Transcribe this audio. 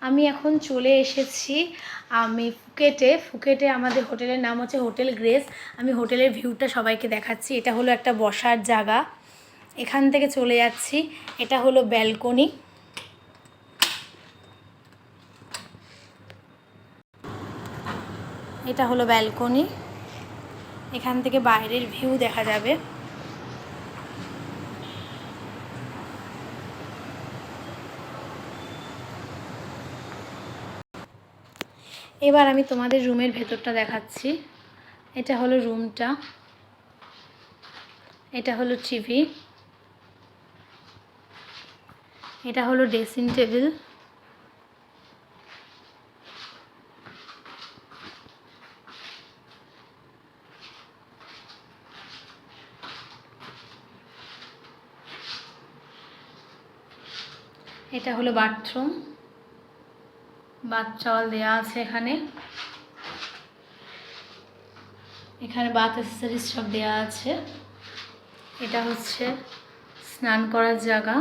আমি এখন চলে এসেছি আমি ফুকেটে আমাদের হোটেলের নাম হচ্ছে হোটেল গ্রেস। আমি হোটেলের ভিউটা সবাইকে দেখাচ্ছি। এটা হলো একটা বসার জায়গা, এখান থেকে চলে যাচ্ছি। এটা হলো ব্যালকনি, এটা হলো ব্যালকনি, এখান থেকে বাইরের ভিউ দেখা যাবে। এবার আমি তোমাদের রুমের ভেতরটা দেখাচ্ছি। এটা হলো রুমটা, এটা হলো টিভি, এটা হলো ড্রেসিং টেবিল, এটা হলো বাথরুম, বাথ টাওয়াল দেওয়া আছে এখানে, এখানে বাথ অ্যাক্সেসরিজ সব দেওয়া আছে। এটা হচ্ছে স্নান করার জায়গা।